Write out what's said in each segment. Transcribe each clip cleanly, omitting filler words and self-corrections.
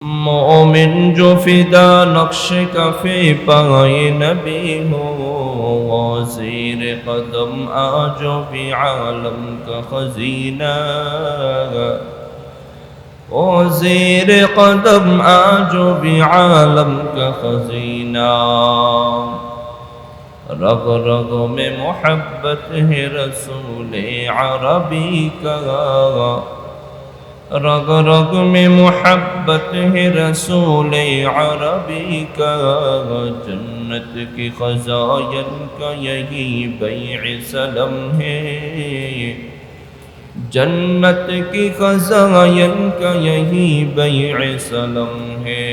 मोमिन जो फिदा नक्श कफ़ी पाए नबी हो, वज़ीर कदम आजो भी आलम का खजीना, वज़ीर कदम आजो भी आलम का खजीना। रग रग में मोहब्बत है रसूल अरबी का, रग रग में मोहब्बत है रसूल अरबी का। जन्नत की ख़ज़ाइन का यही बैअ सलम है, जन्नत की ख़ज़ाइन का यही बैअ सलम है।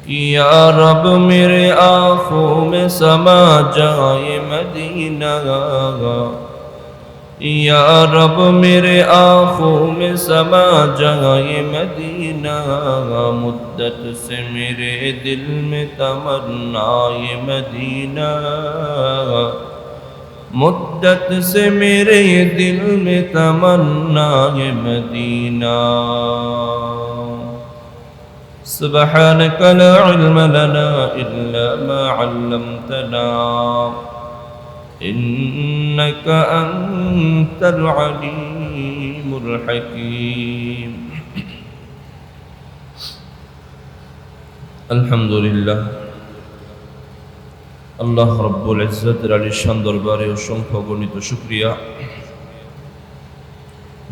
या रब मेरे आँखों में समा जाए मदीना, या रब मेरे आँखों में समा जाए मदीना। मुद्दत से मेरे दिल में तमन्नाए मदीना, मुद्दत से मेरे दिल में तमन्नाए मदीना। सुब्हानक ला इल्म लना इल्ला मा अल्लमतना, इन्नक अंतल अलीमुल हकीम। अल्हम्दुलिल्लाह, अल्लाह रब्बुल इज्जत आलिशान दरबारे असंख्य गणित शुक्रिया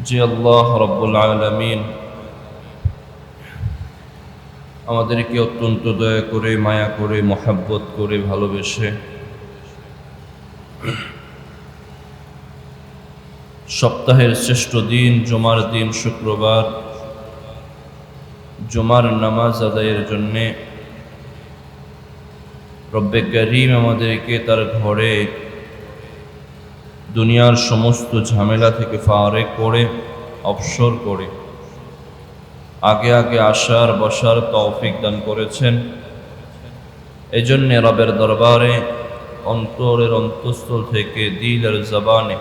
যে আল্লাহ রব্বুল আলামিন আমাদেরকে অত্যন্ত দয়া করে, মায়া করে, মহব্বত করে, ভালোবেসে সপ্তাহের শ্রেষ্ঠ দিন জুমার দিন শুক্রবার জুমার নামাজ আদায়ের জন্যে রব্বে করিম আমাদেরকে তার ঘরে দুনিয়ার সমস্ত ঝামেলা থেকে ফারেক করে, অবসর করে আগে আগে আসার বসার তৌফিক দান করেছেন। এই জন্যে রবের দরবারে অন্তরের অন্তঃস্থল থেকে দিলের জবানে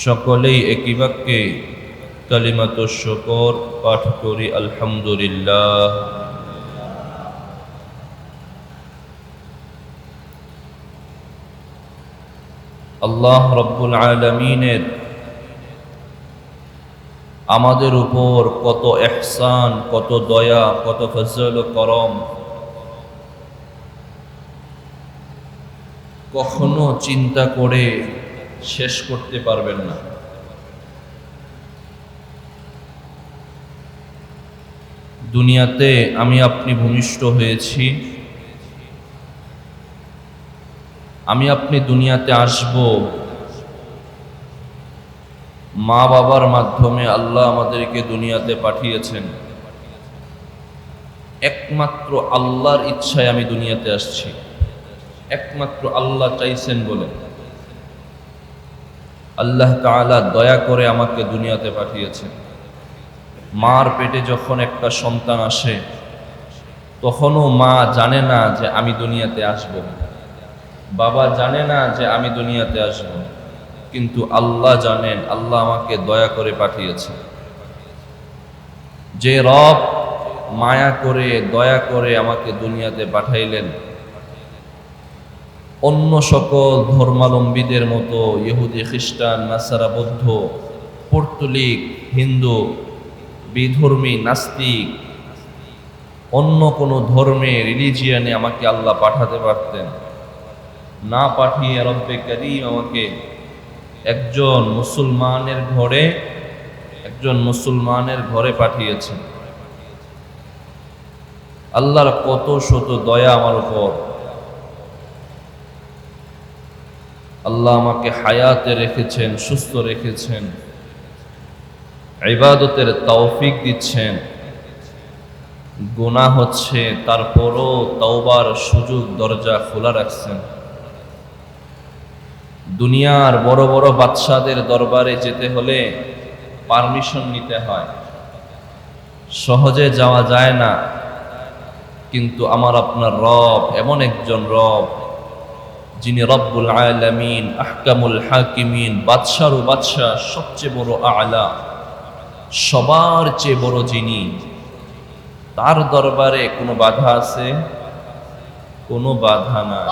সকলেই একই বাক্যে কালিমাতুশ শুকর পাঠ করি, আলহামদুলিল্লাহ। আল্লাহ রব্বুল আলামিনের আমাদের উপর কত ইহসান, কত দয়া, কত ফজল ও করম কখনো চিন্তা করে শেষ করতে পারবেন না। দুনিয়াতে আমি আপনি ভূমিষ্ঠ হয়েছি, আমি আপনি দুনিয়াতে আসব মা বাবার মাধ্যমে। আল্লাহ আমাদেরকে দুনিয়াতে পাঠিয়েছেন, একমাত্র আল্লাহর ইচ্ছায় আমি দুনিয়াতে আসছি, একমাত্র আল্লাহ চাইছেন বলে। আল্লাহ তাআলা দয়া করে আমাকে দুনিয়াতে পাঠিয়েছেন। মার পেটে যখন একটা সন্তান আসে তখনও মা জানে না যে আমি দুনিয়াতে আসব, বাবা জানে না যে আমি দুনিয়াতে আসব, কিন্তু আল্লাহ জানেন। আল্লাহ আমাকে দয়া করে পাঠিয়েছেন। যে রব মায়া করে, দয়া করে আমাকে দুনিয়াতে পাঠাইলেন, অন্য সকল ধর্মাবলম্বীদের মতো ইহুদি, খ্রিস্টান, নাসারা, বৌদ্ধ, পর্তুলিক, হিন্দু, বিধর্মী, নাস্তিক, অন্য কোনো ধর্মে, রিলিজিয়ানে আমাকে আল্লাহ পাঠাতে পারতেন। না পাঠিয়ে রব্বে করিম আমাকে একজন মুসলমানের ঘরে পাঠিয়েছেন। আল্লাহর কত শত দয়া আমার উপর। আল্লাহ আমাকে হায়াতে রেখেছেন, সুস্থ রেখেছেন, ইবাদতের তৌফিক দিচ্ছেন। গুনাহ হচ্ছে, তারপরও তওবার সুযোগ দরজা খোলা রাখছেন। দুনিয়ার বড় বড় বাদশাদের দরবারে যেতে হলে পারমিশন নিতে হয়, সহজে যাওয়া যায় না। কিন্তু আমার আপনার রব এমন একজন রব যিনি রব্বুল আলামিন, আহকামুল হাকিমিন, বাদশারও বাদশা, সবচেয়ে বড় আলা, সবার চেয়ে বড় যিনি, তার দরবারে কোনো বাধা আছে? কোনো বাধা নাই।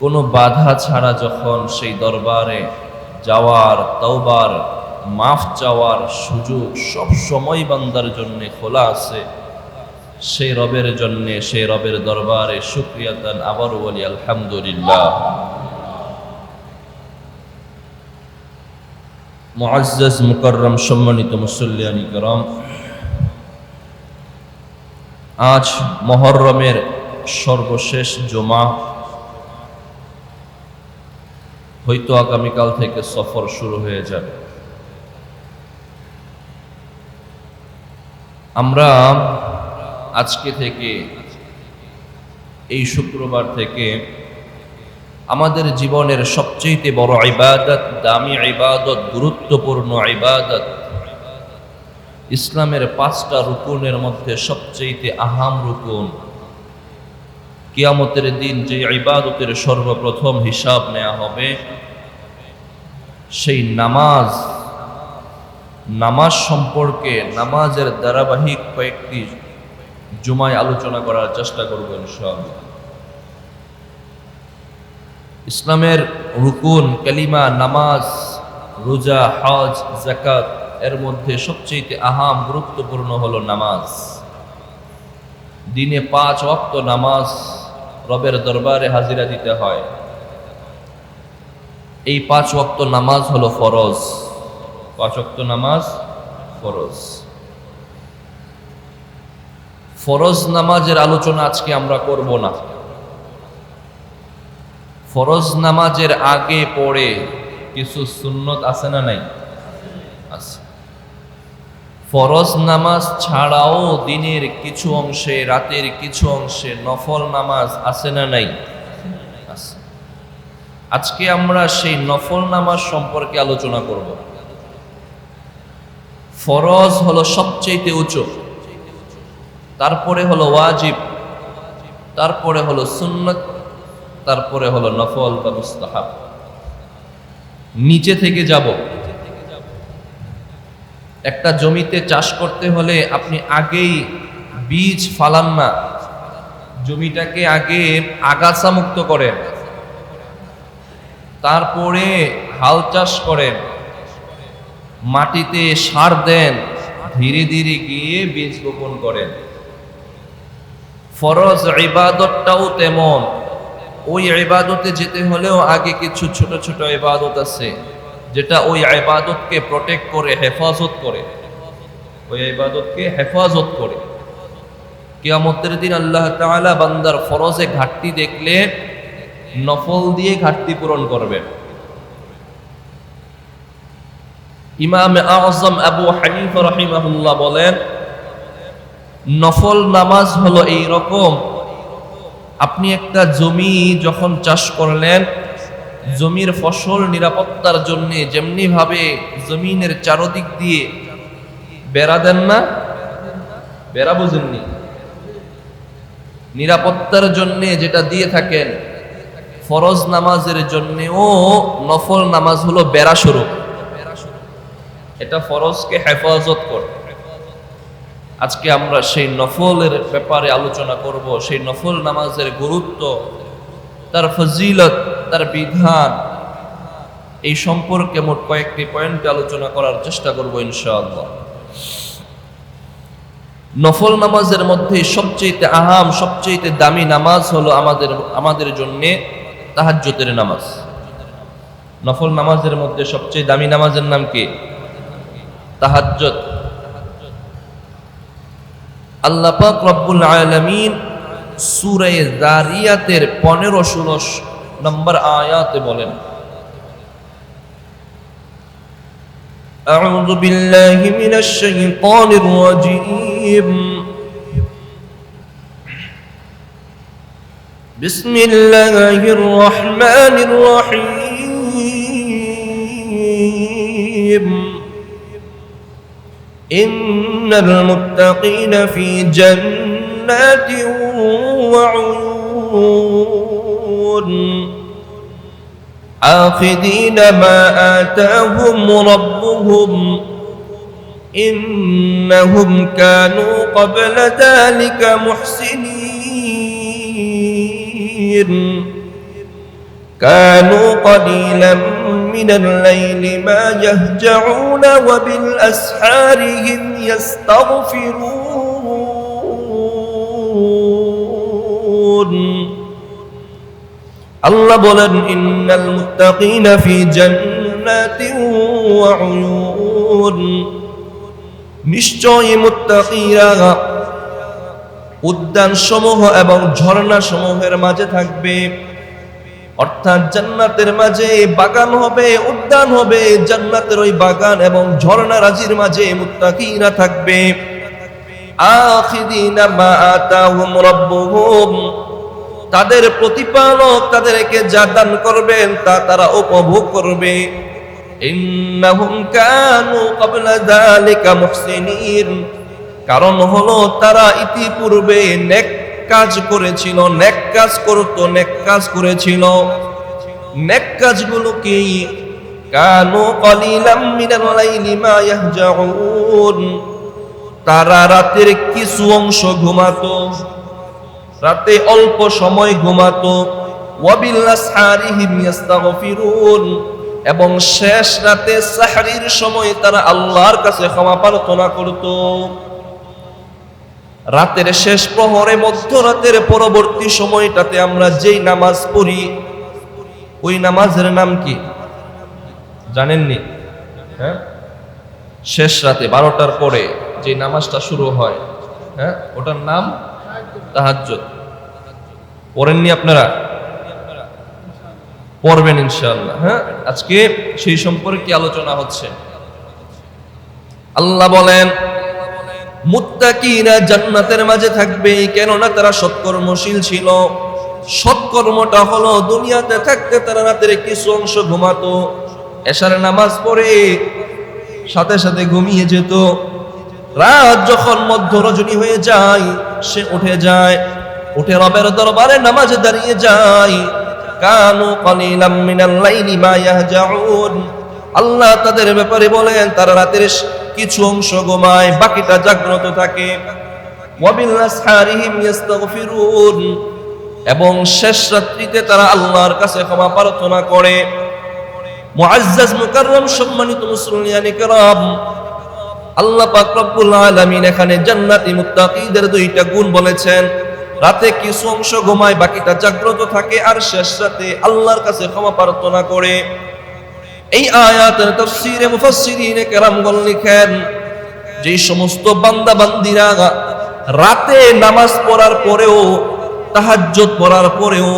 কোনো বাধা ছাড়া যখন সেই দরবারে যাওয়ার, তওবার, মাফ চাওয়ার সুযোগ সব সময় বান্দার জন্য খোলা আছে, সেই রবের জন্য, সেই রবের দরবারে শুকরিয়া দান আবারও বলি আলহামদুলিল্লাহ। মুআজ্জাজ মুকাররম সম্মানিত মুসল্লিয়ান কিরাম, আজ মুহররমের সর্বশেষ জুমা, হয়তো আগামীকাল থেকে সফর শুরু হয়ে যাবে। আমরা আজকে থেকে, এই শুক্রবার থেকে আমাদের জীবনের সবচেয়ে বড় ইবাদত, দামি ইবাদত, গুরুত্বপূর্ণ ইবাদত, ইসলামের 5টা রুকুনের মধ্যে সবচেয়ে আহাম রুকুন, কিয়ামতের দিন যে ইবাদতের সর্বপ্রথম হিসাব নেওয়া হবে, সেই নামাজ সম্পর্কে, নামাজের ধারাবাহিক কয়েকটি জুমায় আলোচনা করার চেষ্টা করব ইনশাআল্লাহ। ইসলামের রুকুন, কালিমা, নামাজ, রোজা, হজ, যাকাত, এর মধ্যে সবচেয়ে আহাম গুরুত্বপূর্ণ হলো নামাজ। দিনে 5 ওয়াক্ত নামাজ রবের দরবারে হাজিরা দিতে হয়। এই 5 ওয়াক্ত নামাজ হলো ফরজ। 5 ওয়াক্ত নামাজ ফরজ। ফরজ নামাজের আলোচনা আজকে আমরা করব না। ফরজ নামাজের আগে পড়ে কিছু সুন্নত আছে না নাই? আছে। ফরজ নামাজ ছাড়াও দিনের কিছু অংশে, রাতের কিছু অংশে নফল নামাজ আছে না নাই? আছে। আজকে আমরা সেই নফল নামাজ সম্পর্কে আলোচনা করব। ফরজ হলো সবচেয়ে উঁচু, তারপরে হলো ওয়াজিব, তারপরে হলো সুন্নত, তারপরে হলো নফল বা মুস্তাহাব। নিচে থেকে যাব। একটা জমিতে চাষ করতে হলে আপনি আগেই বীজ ফালান না, জমিটাকে আগে আগাছা মুক্ত করেন, তারপরে হাল চাষ করেন, মাটিতে সার দেন, ধীরে ধীরে গিয়ে বীজ বপন করেন। ফরজ ইবাদতটাও তেমন। ওই ইবাদতে যেতে হলেও আগে কিছু ছোট ছোট ইবাদত আছে, যেটা ওই ইবাদতকে প্রোটেক্ট করে, হেফাজত করে, ওই ইবাদতকে হেফাজত করে। কিয়ামতের দিন আল্লাহ তাআলা বান্দার ফরজে ঘাটতি দেখলে নফল দিয়ে ঘাটতি পূরণ করবেন। ইমাম আযম আবু হানিফা রাহিমাহুল্লাহ বলেন, নফল নামাজ হলো এই রকম, আপনি একটা জমি যখন চাষ করলেন, জমির ফসল নিরাপত্তার জন্য যেমনি ভাবে জমিনের চারদিক দিয়ে বেড়া দেন না, বেড়া বুঝেননি, নিরাপত্তার জন্য যেটা দিয়ে থাকেন, ফরজ নামাজের জন্যও নফল নামাজ হলো বেড়া স্বরূপ। এটা ফরজকে হেফাজত করে। আজকে আমরা সেই নফলের ব্যাপারে আলোচনা করব, সেই নফল নামাজের গুরুত্ব, তার ফজিলত, তার বিধান, এই সম্পর্কে মোট কয়েকটি পয়েন্টে আলোচনা করার চেষ্টা করব ইনশাআল্লাহ। নফল নামাজের মধ্যে সবচেয়ে আহাম, সবচেয়ে দামি নামাজ হলো আমাদের জন্য তাহাজ্জুদের নামাজ। নফল নামাজের মধ্যে সবচেয়ে দামি নামাজের নাম কি? তাহাজ্জুদ। আল্লাহ পাক রব্বুল আলামিন সূরা যারিয়াতের 15-16 নম্বর আয়াতে বলেন, আউযু বিল্লাহি মিনাশ শাইতানির রাজীম, বিসমিল্লাহির রহমানির রহিম, ইন্নাল মুত্তাকিনা ফি জান্নাতিন ওয়া উয়ুন। آخذين ما آتاهم ربهم إنهم كانوا قبل ذلك محسنين كانوا قليلا من الليل ما يهجعون وبالأسحار هم يستغفرون الله বলেন ইন্নাল মুত্তাকিনা ফি জান্নাতিন ওয়া উয়ুন নিশ্চয়ই মুত্তাকিরা উদ্যান সমূহ এবং ঝর্ণা সমূহের মাঝে থাকবে অর্থাৎ জান্নাতের মাঝে বাগান হবে উদ্যান হবে জান্নাতের ওই বাগান এবং ঝর্ণা রাজির মাঝে মুত্তাকিরা থাকবে আখিদিনা মা আতাহুম রাব্বুহুম তাদের প্রতিপালক তাদেরকে যা দান করবেন তা তারা উপভোগ করবে ইন্নাহুম কানু ক্বাবলা যালিকা মুহসিনিন কারণ হলো তারা ইতিপূর্বে নেক কাজ করেছিল নেক কাজ করত নেক কাজ করেছিল নেক কাজগুলো কি কানু ক্বালিলাম মিনাল লাইলি মা ইয়াহজাউন তারা রাতের কিছু অংশ ঘুমাতো রাতে অল্প সময় ঘুমাতো ওয়াবিল আসহারিহিম ইস্তাগফিরুন এবং শেষ রাতে সাহরির সময় তারা আল্লাহর কাছে ক্ষমা প্রার্থনা করত রাতের শেষ প্রহরে মধ্যরাতের পরবর্তী সময়টাতে আমরা যেই নামাজ পড়ি ওই নামাজের নাম কি জানেননি হ্যাঁ শেষ রাতে 12টার পরে যে নামাজটা শুরু হয় হ্যাঁ ওটার নাম তাহাজ্জুদ পড়েননি আপনারা পড়বেন ইনশাআল্লাহ হ্যাঁ আজকে সেই সম্পর্কে আলোচনা হচ্ছে আল্লাহ বলেন মুত্তাকিনা জান্নাতের মাঝে থাকবে কেননা তারা সৎকর্মশীল ছিল সৎকর্মটা হলো দুনিয়াতে থাকতে তারা রাতের কিছু অংশ ঘুমাতো এশার নামাজ পড়ে সাথে সাথে ঘুমিয়ে যেত রাত যখন মধ্য রজনী হয়ে যায় সে উঠে যায় উঠে রবের দরবারে নামাজে দাঁড়িয়ে যায় কানু ক্বালিলাম মিনাল লাইলি মা ইয়াহজাউন আল্লাহ তাদের ব্যাপারে বলেন তারা রাতের কিছু অংশ ঘুমায় বাকিটা জাগ্রত থাকে ওয়াবিল আসহারিহিম ইস্তাগফিরুন এবং শেষ রাত্রিতে তারা আল্লাহর কাছে ক্ষমা প্রার্থনা করে মুআজ্জাজ মুকাররম সম্মানিত মুসলিয়ানে কেরাম আল্লাহ পাক রব্বুল আলামিন এখানে জান্নাতি মুত্তাকিদের দুইটা গুণ বলেছেন রাতে কিছু অংশ ঘুমায় বাকিটা জাগ্রত থাকে আর শেষ রাতে আল্লাহর কাছে ক্ষমা প্রার্থনা করে এই আয়াতের তাফসীরে মুফাসসিরিনে কেরামগণ লিখেন যে সমস্ত বান্দা বান্দিরা রাতে নামাজ পড়ার পরেও তাহাজ্জুদ পড়ার পরেও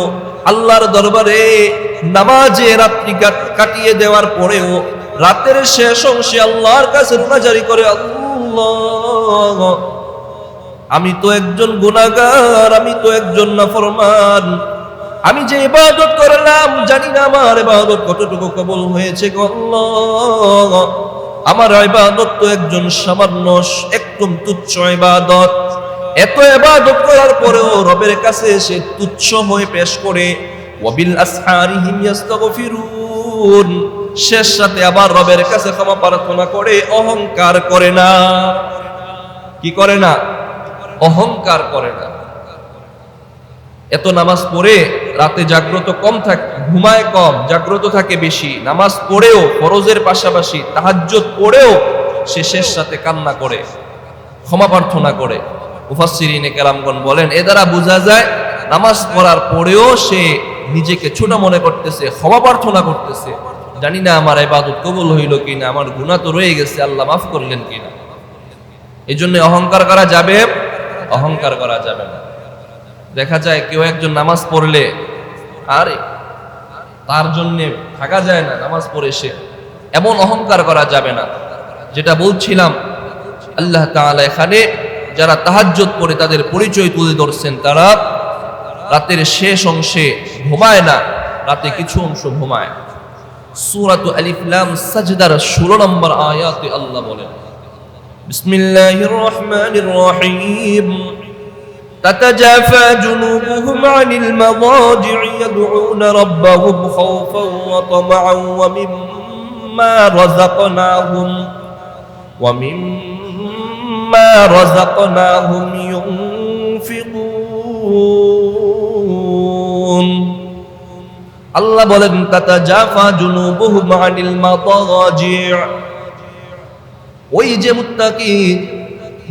আল্লাহর দরবারে নামাজে রাত্রি কাটিয়ে দেওয়ার পরেও রাতের শেষ অংশে আল্লাহর কাছে মুনাজারি করে আল্লাহ আমি তো একজন গুনাহগার আমি তো একজন নাফরমান আমি যে ইবাদত করলাম জানি না আমার ইবাদত কতটুকু কবুল হয়েছে গো আল্লাহ আমার ইবাদত তো একজন সামান্য একদম তুচ্ছ ইবাদত এত ইবাদত করার পরেও রবের কাছে সে তুচ্ছ হয়ে পেশ করে ওয়াবিল আসহারিহিম ইস্তাগফিরুন শেষ রাতে আবার রবের কাছে ক্ষমা প্রার্থনা করে অহংকার করে না কি করে না অহংকার করে না এত নামাজ পড়ে রাতে জাগ্রত কম থাকে ঘুমায় কম জাগ্রত থাকে বেশি নামাজ পড়েও ফরজের পাশাপাশি তাহাজ্জুদ পড়েও সে শেষ রাতে কান্না করে ক্ষমা প্রার্থনা করে মুফাসসিরিনে কেরামগণ বলেন এ দ্বারা বোঝা যায় নামাজ পড়ার পরেও সে নিজেকে ছোট মনে করতেছে ক্ষমা প্রার্থনা করতেছে জানি না আমার ইবাদত কবুল হইল কিনা আমার গুনাহ তো রয়ে গেছে আল্লাহ মাফ করলেন কিনা এইজন্য অহংকার করা যাবে অহংকার করা যাবে না দেখা যায় কেউ একজন নামাজ পড়লে আরে তার জন্য থাকা যায় না নামাজ পড়ে সে এমন অহংকার করা যাবে না যেটা বলছিলাম আল্লাহ তাআলা এখানে যারা তাহাজ্জুদ পড়ে তাদের পরিচয় তুলে ধরছেন তারা রাতের শেষ অংশে ঘুমায় না রাতে কিছু অংশ ঘুমায় সূরাতু আলিফ লাম সাজদার 16 নম্বর আয়াতে আল্লাহ বলেন বিসমিল্লাহির রহমানির রহিম تتجافى جنوبهم عن المضاجع يدعون ربهم خوفا وطمعا ومما رزقناهم ينفقون আল্লাহ বলেন তাতাজাফা জুনুবুহুম আনিল মাদাজি', ওই যে মুত্তাকি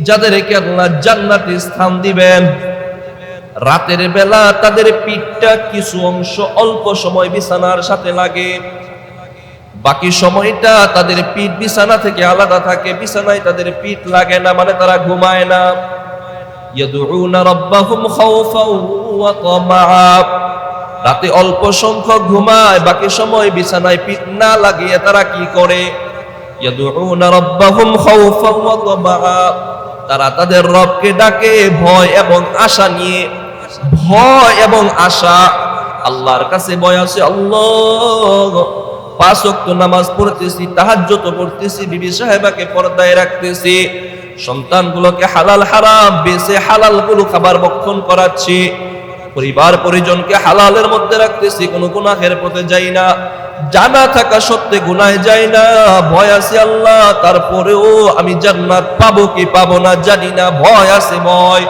যাদেরকে আল্লাহ জান্নাতে স্থান দিবেন, রাতের বেলা তাদের পিঠটা কিছু অংশ অল্প সময় বিছানার সাথে লাগে, বাকি সময়টা তাদের পিঠ বিছানা থেকে আলাদা থাকে, বিছানায় তাদের পিঠ লাগে না, মানে তারা ঘুমায় না। ইয়াদউনা রাব্বাহুম খাওফাও ওয়া তামাআ, রাতে অল্প সংখ্যক ঘুমায়, বাকি সময় বিছানায় পিঠ না লাগিয়ে তারা কি করে? ইয়াদউনা রাব্বাহুম খাওফাও ওয়া তামাআ, তারা তাদের রবকে ডাকে ভয় এবং আশা নিয়ে। ভয় এবং আশা, আল্লাহর কাছে ভয় আছে, আল্লাহ 5 ওয়াক্ত নামাজ পড়তেছি, তাহাজ্জুদ পড়তেছি, বিবি সাহেবাকে পর্দায় রাখতেছি, সন্তানগুলোকে হালাল হারাম বেছে হালালগুলো খাবার ভক্ষণ করাচ্ছি, পরিবার পরিজনকে হালালের মধ্যে রাখতেছি, কোনো গুনাহের পথে যাই না, জানা থাকা সত্ত্বে গুনাহে যাই না, ভয় আছে আল্লাহ, তারপরেও আমি জান্নাত পাবো কি পাবো না জানি না, ভয় আছে, ভয়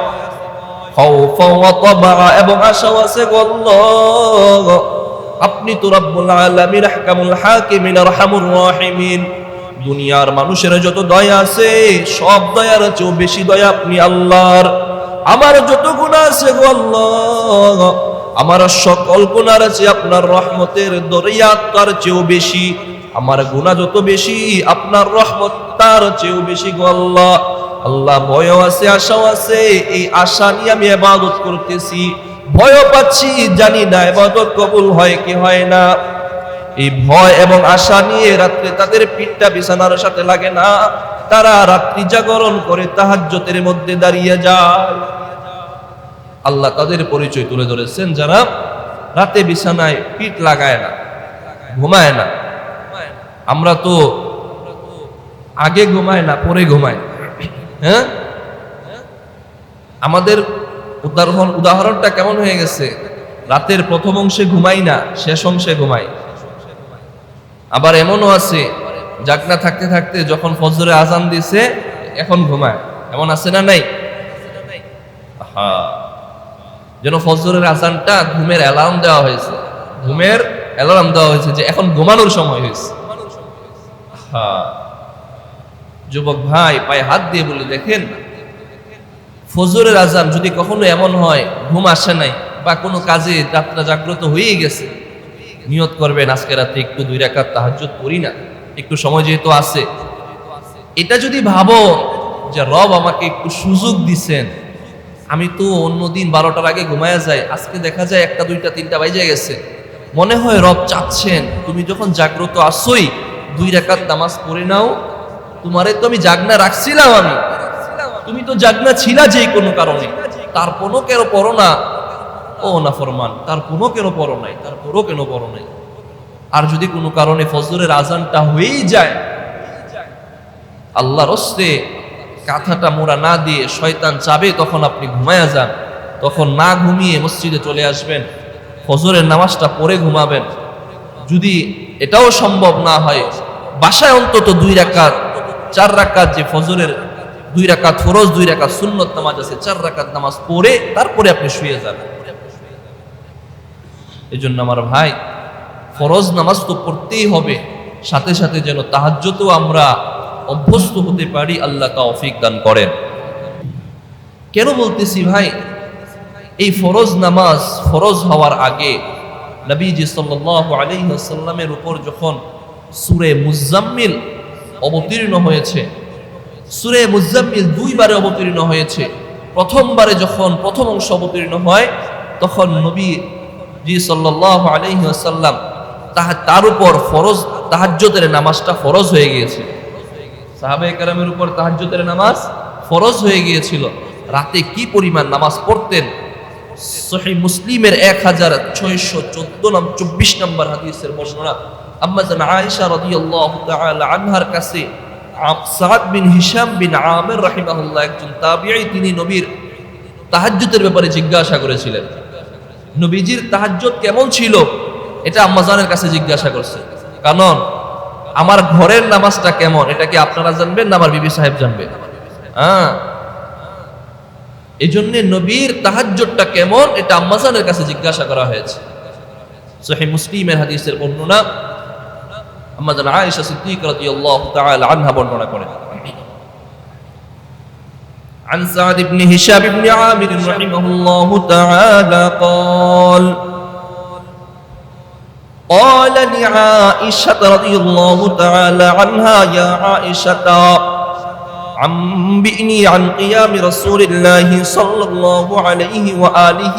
খাওফা ওয়া তামাআ, এবং আশাও আছে গো আল্লাহ, আপনি তো রব্বুল আলামিন আহকামুল হাকিমিন আরহামুর রাহিমিন, দুনিয়ার মানুষের যত দয়া আছে সব দয়ার চেয়েও বেশি দয়া আপনি আল্লাহর। আমার যত গুনাহ আছে গো আল্লাহ, আমার সকল গুনার চেয়ে আপনার রহমতের দরিয়া তার চেয়েও বেশি, আমার গুনাহ যত বেশি আপনার রহমত তার চেয়েও বেশি গো আল্লাহ। আল্লাহ ভয়ও আছে আশাও আছে, এই আশা নিয়ে আমি ইবাদত করতেছি, ভয় পাচ্ছি, জানি না ইবাদত কবুল হয় কি হয় না। এই ভয় এবং আশা নিয়ে রাত্রে তাদের পিঠটা বিছানার সাথে লাগে না, তারা রাত্রি জাগরণ করে তাহাজ্জুদের মধ্যে দাঁড়িয়ে যায়। আল্লাহ তাদের পরিচয় তুলে ধরেছেন যারা রাতে বিছানায় পিঠ লাগায় না, ঘুমায় না। আমরা তো আগে ঘুমায় না, পরে ঘুমায়। হ্যাঁ, আমাদের উদাহরণটা কেমন হয়ে গেছে? রাতের প্রথম অংশে ঘুমাই না, শেষ অংশে ঘুমাই। আবার এমনও আছে জাগনা থাকতে থাকতে যখন ফজরে আজান দিছে এখন ঘুমায়, এমন আছে না নাই? যেন ফজরের আজানটা ঘুমের অ্যালার্ম দেওয়া হয়েছে, ঘুমের অ্যালার্ম দেওয়া হয়েছে যে এখন ঘুমানোর সময় হয়েছে। যুবক ভাই পায়ে হাত দিয়ে বলে দেখেন, ফজরের আজান যদি কখনো এমন হয় ঘুম আসে নাই বা কোনো কাজে রাতটা জাগ্রত হয়ে গেছে, নিয়ত করবেন আজকে রাতে একটু 2 রাকাত তাহাজ্জুদ করি না, একটু সময় যেহেতু আছে। এটা যদি ভাবো যে রব আমাকে একটু সুযোগ দিছেন, আমি তো অন্যদিন 12টার আগে ঘুমায়া যাই, আজকে দেখা যায় 1টা 2টা 3টা বাজে গেছে, মনে হয় রব চাচ্ছেন তুমি যখন জাগ্রত আসোই 2 রাকাত নামাজ পড়ে নাও, তোমারে তো আমি জাগনা রাখছিলাম, তুমি তো জাগনা ছিলা যেই কোনো কারণে, তারপরও কেন পড়ো না? ও নাফরমান, তারপরও কেন পড়ো নাই, তারপরও কেন পড়ো নাই? আর যদি কোনো কারণে ফজরের আজানটা হয়েই যায়, আল্লাহর হস্তে কাঁথাটা মোড়া না দিয়ে শয়তান চাবে তখন আপনি ঘুমায়া যান, তখন না ঘুমিয়ে মসজিদে চলে আসবেন, ফজরের নামাজটা পড়ে ঘুমাবেন। যদি এটাও সম্ভব না হয়, বাসায় অন্তত 2 রাকাত 4 রাকাত, যে ফজরের 2 রাকাত ফরজ 2 রাকাত সুন্নত নামাজ আছে, 4 রাকাত নামাজ পড়ে তারপরে আপনি শুয়ে যাবেন। এই জন্য আমার ভাই, ফরজ নামাজ তো পড়তেই হবে, সাথে সাথে যেন তাহাজ্জুদও আমরা অভ্যস্ত হতে পারি, আল্লাহ তৌফিক দান করেন। কেন বলতেছি ভাই, এই ফরজ নামাজ ফরজ হওয়ার আগে নবীজি সাল্লাল্লাহু আলাইহি ওয়াসাল্লামের উপর যখন সূরা মুজাম্মিল অবতীর্ণ হয়েছে, সূরা মুজাম্মিল 2 বারে অবতীর্ণ হয়েছে। প্রথমবারে যখন প্রথম অংশ অবতীর্ণ হয় তখন নবীজি সাল্লাল্লাহু আলাইহি ওয়াসাল্লাম তার উপর ফরজ তাহাজ্জুদের নামাজটা ফরজ হয়ে গিয়েছে। সাহাবায়ে কেরামের উপর তাহাজ্জুদের নামাজ ফরজ হয়ে গিয়েছিল। রাতে কি পরিমাণ নামাজ পড়তেন, সহিহ মুসলিমের 1624 নম্বর হাদিসের বর্ণনা, আম্মা জান আয়েশা রাদিয়াল্লাহু তাআলা আনহার কাছে সাদ বিন হিশাম বিন আমির রাহিমাহুল্লাহ একজন তাবিঈ, তিনি নবীর তাহাজ্জুদের ব্যাপারে জিজ্ঞাসা করেছিলেন। নবীজির তাহাজ্জুদ কেমন ছিল এটা আম্মাজানের কাছে জিজ্ঞাসা করছে। কারণ আমার ঘরের নামাজটা কেমন এটা কি আপনারা জানবেন না আমার বিবি সাহেব জানবেন? এই জন্য নবীর তাহাজ্জুদটা কেমন এটা আম্মাজানের কাছে জিজ্ঞাসা করা হয়েছে। সহিহ মুসলিমের হাদিসের বর্ণনা আম্মাজান আয়েশা সিদ্দিকা রাদিয়াল্লাহু তাআলা আনহা বর্ণনা করেন। عن سعد بن هشام بن عامر رحمه الله تعالى قال لعائشة رضي الله تعالى عنها يا عائشة أنبئني عن قيام رسول الله صلى الله عليه وآله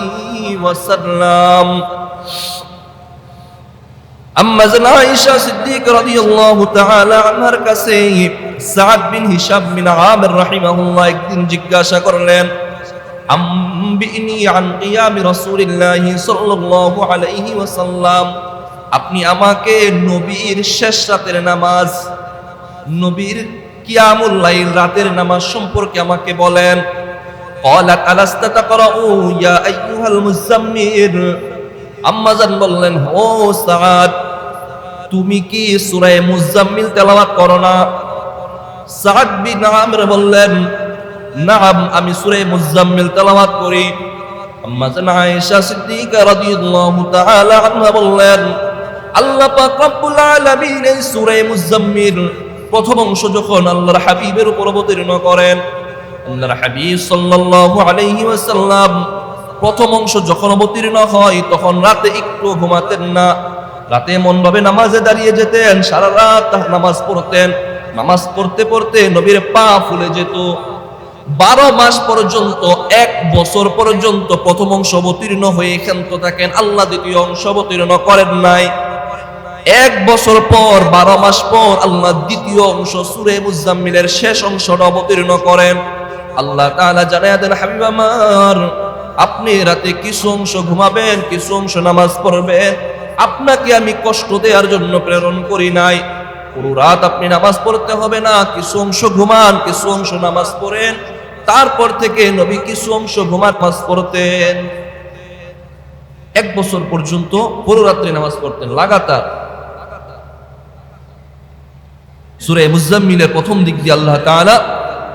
وسلم أما عائشة صديق رضي الله تعالى عنها কাছে সাদ বিন হিশাম বিন আমির রাহিমাহুল্লাহ একদিন জিজ্ঞাসা করলেন, আম্বিনি আন কিয়ামি রাসূলিল্লাহি সাল্লাল্লাহু আলাইহি ওয়াসাল্লাম, আপনি আমাকে নবীর শেষ রাতের নামাজ, নবীর কিয়ামুল লাইল রাতের নামাজ সম্পর্কে আমাকে বলেন। ক্বালাত আলাস্তা তাকরাউ ইয়া আইয়ুহাল মুযাম্মিল, আম্মা জান বললেন, ও সাদ তুমি কি সূরা মুযাম্মিল তেলাওয়াত করো না? সাদ বিন আমির বললেন, নাম আমি সূরা মুযাম্মিল তেলাওয়াত করি। আম্মা জান আয়েশা সিদ্দিকা রাদিয়াল্লাহু তাআলা আনহা বললেন, আল্লাহ পাক রব্বুল আলামিন এই সূরা মুযাম্মিল প্রথম অংশ যখন আল্লাহর হাবিবের উপর অবতীর্ণ করেন, আল্লাহর হাবিব সাল্লাল্লাহু আলাইহি ওয়াসাল্লাম প্রথম অংশ যখন অবতীর্ণ হয় তখন রাতে একটু ঘুমাতেন না। রাতে মনভাবে নামাজে দাঁড়িয়ে যেতেন, সারা রাত নামাজ পড়তেন। নামাজ পড়তে পড়তে নবীর পা ফুলে যেত। 12 মাস পর্যন্ত, 1 বছর পর্যন্ত প্রথম অংশ অবতীর্ণ হয়ে ক্ষান্ত থাকেন, আল্লাহ দ্বিতীয় অংশ অবতীর্ণ করেন নাই। 1 বছর পর 12 মাস পর আল্লাহ দ্বিতীয় অংশ সূরা মুযাম্মিলের শেষ অংশটা অবতীর্ণ করেন। আল্লাহ তাআলা জানায়া দেন, হাবিব আমার আপনি রাতে কিছু অংশ ঘুমাবেন, কিছু অংশ নামাজ পড়বেন। আপনাকে আমি কষ্ট দেওয়ার জন্য প্রেরণ করি নাই। পুরো রাত আপনি নামাজ পড়তে হবে না, কিছু অংশ ঘুমান, কিছু অংশ নামাজ পড়েন। তারপর থেকে নবী কিছু অংশ ঘুমান নামাজ পড়তেন। 1 বছর পর্যন্ত পুরো রাত্রি নামাজ পড়তেন লাগাতার। সূরা মুযাম্মিলের প্রথম দিক দিয়ে আল্লাহ তাআলা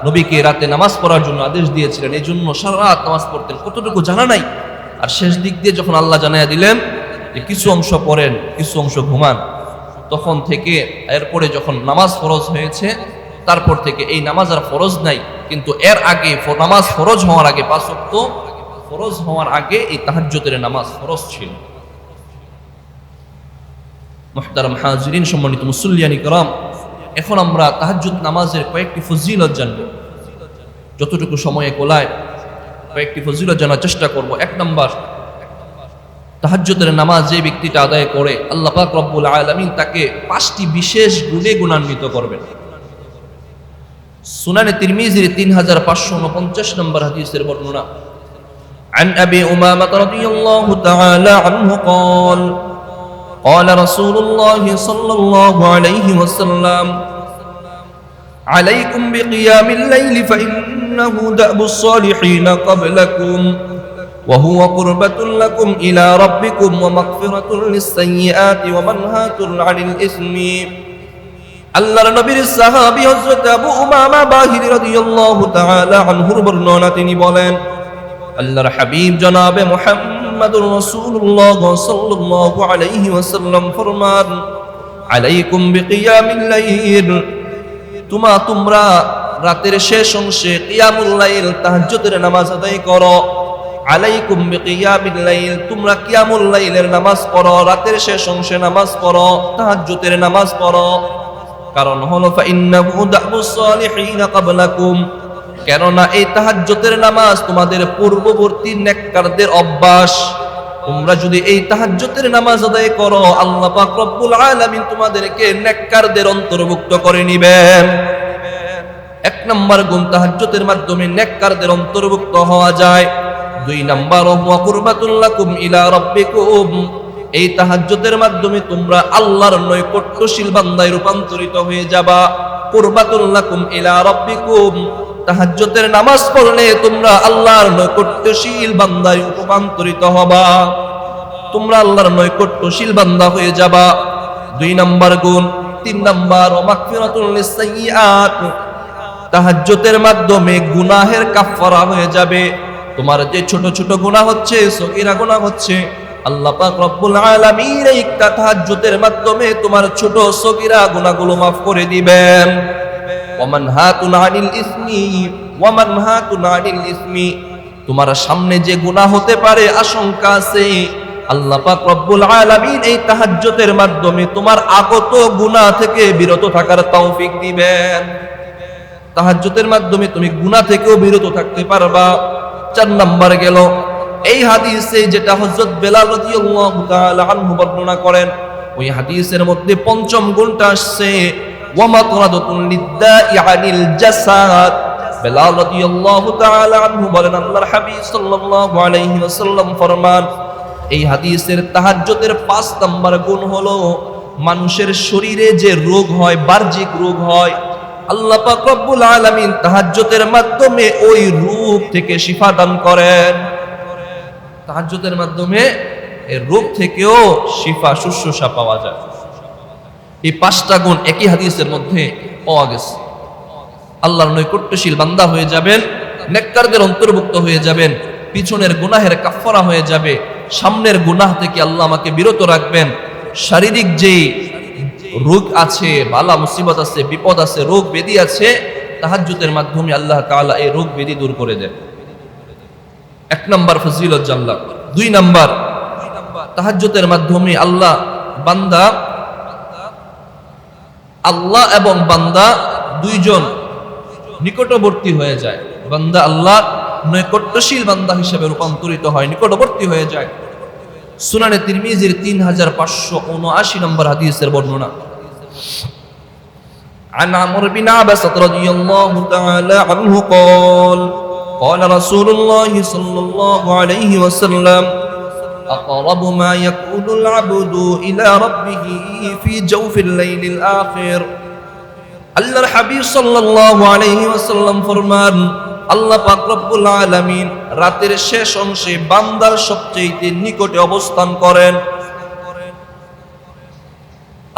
নবীকে রাতে নামাজ পড়ার জন্য আদেশ দিয়েছিলেন, এই জন্য সারা রাত নামাজ পড়তেন। কতটুকু জানা নাই। আর শেষ দিক দিয়ে যখন আল্লাহ জানাইয়া দিলেন যে কিছু অংশ পড়েন, কিছু অংশ ঘুমান, তখন থেকে এরপরে যখন নামাজ ফরজ হয়েছে তারপর থেকে এই নামাজ আর ফরজ নাই। কিন্তু এর আগে নামাজ ফরজ হওয়ার আগে, 5 ওয়াক্ত ফরজ হওয়ার আগে এই তাহাজ্জুদের নামাজ ফরজ ছিল। মুহতারাম হাজিরিন, সম্মানিত মুসল্লিয়ান ইকরাম, এখন আমরা তাহাজ্জুদ নামাজের কয়েকটি ফজিলত জানব। যতটুকু সময়ে কোলায় কয়েকটি ফজিলত জানার চেষ্টা করব। 1 নাম্বার, তাহাজ্জুদের নামাজ যে ব্যক্তিটা আদায় করে আল্লাহ পাক রব্বুল আলামিন তাকে 5টি বিশেষ গুণে গুণান্বিত করবেন। সুনানে তিরমিজির 3549 নম্বর হাদিসের বর্ণনা। عن أبي أمامة رضي الله تعالى عنه قال قال رسول الله صلى الله عليه وسلم عليكم بقيام الليل فإنه دأب الصالحين قبلكم وهو قربة لكم إلى ربكم ومغفرة للسيئات ومنهاة عن الإثم। আল্লাহর নবীর সাহাবী হযরত আবু উমামা বাহিরী রাদিয়াল্লাহু তাআলা আনহুর বর্ণনা, তিনি বলেন, আল্লাহর হাবিব জনাবে মুহাম্মদুর রাসূলুল্লাহ সাল্লাল্লাহু আলাইহি ওয়াসাল্লাম ফরমান, আলাইকুম বিকিয়ামিল লাইল, তোমরা রাতের শেষ অংশে কিয়ামুল লাইল তাহাজ্জুদের নামাজ আদায় করো। আলাইকুম বিকিয়ামিল লাইল, তোমরা কিয়ামুল লাইলের নামাজ পড়ো, রাতের শেষ অংশে নামাজ পড়ো, তাহাজ্জুদের নামাজ পড়ো। কারণ হলো ফাইন্নাহু দাবুস সালিহিনা ক্বাবলাকুম, কেননা এই তাহাজ্জুদের নামাজ তোমাদের পূর্ববর্তী নেককারদের অভ্যাস। তোমরা যদি এই তাহাজ্জুদের নামাজ আদায় করো, আল্লাহ পাক রব্বুল আলামিন তোমাদেরকে নেককারদের অন্তর্ভুক্ত করে নেবেন। 1 নম্বর গুণ, তাহাজ্জুদের মাধ্যমে নেককারদের অন্তর্ভুক্ত হওয়া যায়। 2 নম্বর, ওয়া কুরবাতুল লাকুম ইলা রাব্বিকুম, এই তাহাজ্জুদের মাধ্যমে তোমরা আল্লাহর নৈকট্যশীল বান্দায় রূপান্তরিত হয়ে যাবা। কুরবাতুল লাকুম ইলা রাব্বিকুম, তাহাজ্জুদের নামাজ পড়লে তোমরা আল্লাহর নৈকট্যশীল বান্দায় রূপান্তরিত হবা, তোমরা আল্লাহর নৈকট্যশীল বান্দা হয়ে যাবা। 2 নাম্বার গুণ। 3 নাম্বার, ওয়া মাগফিরাতুল লিসাইয়্যাত, তাহাজ্জুদের মাধ্যমে গুনাহের কাফফারা হয়ে যাবে। তোমার যে ছোট ছোট গুনাহ হচ্ছে, সগীরা গুনাহ হচ্ছে, আল্লাহ পাক রব্বুল আলামিন এই তাহাজ্জুদের মাধ্যমে তোমার ছোট সগীরা গুনাহগুলো মাফ করে দিবেন। ওয়ামানহাতুন আনিল ইসমি, ওয়ামানহাতুন আনিল ইসমি, তোমার সামনে যে গুনাহ হতে পারে আশঙ্কা আছে, আল্লাহ পাক রব্বুল আলামিন এই তাহাজ্জুদের মাধ্যমে তোমার আগত গুনাহ থেকে বিরত থাকার তৌফিক দিবেন। তাহাজ্জুদের মাধ্যমে তুমি গুনাহ থেকেও বিরত থাকতে পারবা। 4 নাম্বার গেল, এই হাদিসে যেটা হযরত বেলাল রাদিয়াল্লাহু তাআলা আনহু বর্ণনা করেন, ওই হাদিসের মধ্যে 5ম গুণটা আসছে, ওয়া মাতরাদাতুল লিদ্দাই আনিল জাসাদ। বেলাল রাদিয়াল্লাহু তাআলা আনহু বলেন, আল্লাহর হাবিব সাল্লাল্লাহু আলাইহি ওয়াসাল্লাম ফরমান, এই হাদিসের তাহাজ্জুদের 5 নাম্বার গুণ হলো মানুষের শরীরে যে রোগ হয়, বাহ্যিক রোগ হয়, আল্লাহ পাক রব্বুল আলামিন তাহাজ্জুদের মাধ্যমে ওই রোগ থেকে শিফা দান করেন। তাহাজ্জুদের মাধ্যমে এই রোগ থেকেও শিফা, শুশ্রূষা পাওয়া যায়। এই 5টা গুণ একই হাদিসের মধ্যে পাওয়া গেছে। আল্লাহর নৈকট্যশীল বান্দা হয়ে যাবেন, নেককারদের অন্তর্ভুক্ত হয়ে যাবেন, পিছনের গুনাহের কাফফারা হয়ে যাবে, সামনের গুনাহ থেকে আল্লাহ আমাকে বিরত রাখবেন। শারীরিক যেই রোগ আছে, বালা মুসিবত আছে, বিপদ আছে, রোগ ব্যাধি আছে, তাহাজ্জুদের মাধ্যমে আল্লাহ তাআলা এই রোগ ব্যাধি দূর করে দেন। 1 নাম্বার ফজিলত জানলাম। 2 নাম্বার, তাহাজ্জুদের মাধ্যমে আল্লাহ এবং বান্দা দুইজন নিকটবর্তী হয়ে যায়। বান্দা আল্লাহ নৈকট্যশীল বান্দা হিসেবে রূপান্তরিত হয়, নিকটবর্তী হয়ে যায়। সুনানে তিরমিজির 3579 নম্বর হাদিসের বর্ণনা। عن عمرو بن عبسة رضي الله تعالى عنه قال قال رسول الله صلى الله عليه وسلم أقرب ما يكون العبد إلى ربه في جوف الليل الآخر। আল্লাহর হাবিব সাল্লাল্লাহু আলাইহি ওয়াসাল্লাম ফরমান, আল্লাহ পাক রব্বুল আলামিন রাতের শেষ অংশে বান্দার সবচেয়ে নিকটে অবস্থান করেন।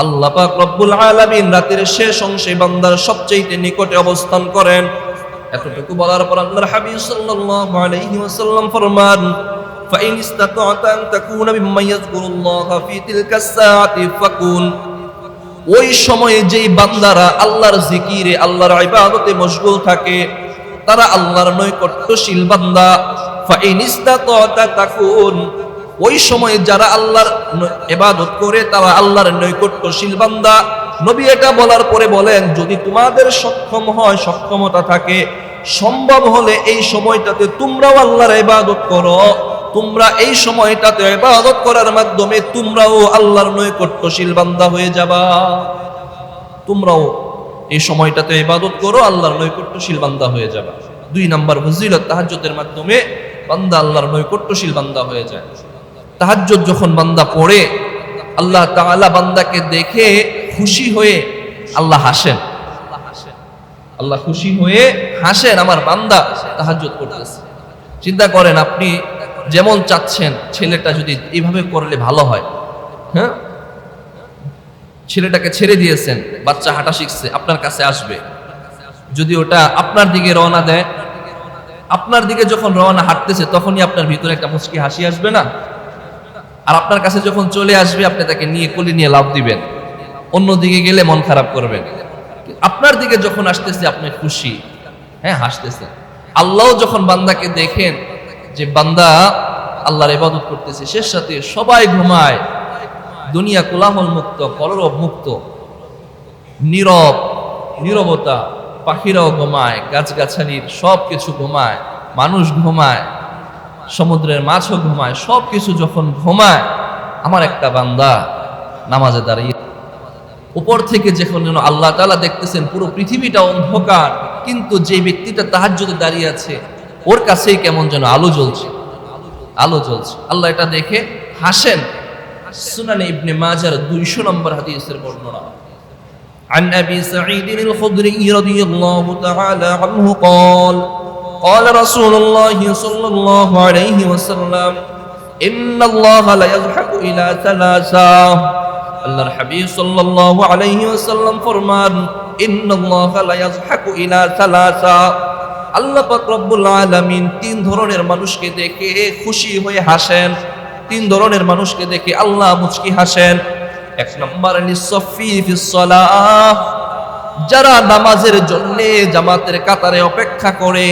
আল্লাহ পাক রব্বুল আলামিন রাতের শেষ অংশে বান্দার সবচেয়ে নিকটে অবস্থান করেন। এতটুকু বলার পর আল্লাহর হাবিব সাল্লাল্লাহু আলাইহি ওয়াসাল্লাম ফরমান, ফাইন ইসতাতা'তা আন তাকুনা মিম্মান ইয়াযকুরুল্লাহা ফি তিলকা সাআতি ফাকুন। ওই সময়ে যেই বান্দারা আল্লাহর জিকিরে, আল্লাহর ইবাদতে মশগুল থাকে, তারা আল্লাহর নৈকট্যশীল বান্দা। ফাইন ইসতাতা'তা তাকুন, ওই সময়ে যারা আল্লাহর ইবাদত করে তারা আল্লাহর নৈকট্যশীল বান্দা। নবী এটা বলার পরে বলেন, যদি তোমাদের সক্ষমতা থাকে, সম্ভব হলে এই সময়টাতে তোমরাও আল্লাহর ইবাদত করো। তোমরা এই সময়টাতে ইবাদত করার মাধ্যমে তোমরাও আল্লাহর নৈকট্যশীল বান্দা হয়ে যাবা। তোমরাও এই সময়টাতে ইবাদত করো, আল্লাহর নৈকট্যশীল বান্দা হয়ে যাবা। 2 নাম্বার ফজিলত, তাহাজ্জুদের মাধ্যমে বান্দা আল্লাহর নৈকট্যশীল বান্দা হয়ে যায়। তাহাজ্জুদ যখন বান্দা পড়ে, আল্লাহ তাআলা বান্দাকে দেখে খুশি হয়ে আল্লাহ হাসেন। আল্লাহ খুশি হয়ে হাসেন, আমার বান্দা তাহাজ্জুদ করতেছে। চিন্তা করেন, আপনি যেমন চাচ্ছেন ছেলেটা যদি এইভাবে করলে ভালো হয়, হ্যাঁ, ছেলেটাকে ছেড়ে দিয়েছেন, বাচ্চা হাঁটা শিখছে, আপনার কাছে আসবে। যদি ওটা আপনার দিকে রওনা দেয়, আপনার দিকে যখন রওনা হাঁটতেছে তখনই আপনার ভিতরে একটা মুচকি হাসি আসবে না? আর আপনার কাছে যখন চলে আসবে, আপনি তাকে নিয়ে কোলে নিয়ে লাফ দিবেন, অন্যদিকে গেলে মন খারাপ করবেন। আপনার দিকে যখন আসতেছে আপনি খুশি, হ্যাঁ, হাসতেছেন। আল্লাহ যখন বান্দাকে দেখেন যে বান্দা আল্লাহর ইবাদত করতেছে, শেষ সাথে সবাই ঘুমায়, দুনিয়া কোলাহল মুক্ত, কলরব মুক্ত, নীরবতা, পাখিরাও ঘুমায়, গাছগাছালির সব কিছু ঘুমায়, মানুষ ঘুমায়, সমুদ্রের মাছও ঘুমায়, সব কিছু যখন ঘুমায়, আমার একটা বান্দা নামাজে দাঁড়িয়ে, উপর থেকে যখন আল্লাহ তাআলা দেখতেছেন পুরো পৃথিবীটা অন্ধকার, কিন্তু যে ব্যক্তিটা তাহাজ্জুদে দাঁড়িয়ে আছে ওর কাছেই কেমন যেন আলো জ্বলছে। আল্লাহ এটা দেখে হাসেন। সুনানে ইবনে মাজার 200 নম্বর হাদিসের বর্ণনা। عن أبي سعيد الخدري رضي الله تعالى عنه قال قال رسول الله صلى الله عليه وسلم إن الله لا يضحك إلى ثلاثة আল্লাহর হাবিব সাল্লাল্লাহু আলাইহি ওয়াসাল্লাম ফরমান ইন্নাল্লাহা লা ইয়াযহাকু ইলা সালাসা আল্লাহ পাক রব্বুল আলামিন তিন ধরনের মানুষকে দেখে খুশি হয়ে হাসেন। তিন ধরনের মানুষকে দেখে আল্লাহ মুচকি হাসেন। এক নম্বর লিসফি ফিস সালাহ, যারা নামাজের জন্য জামাতের কাতারে অপেক্ষা করে।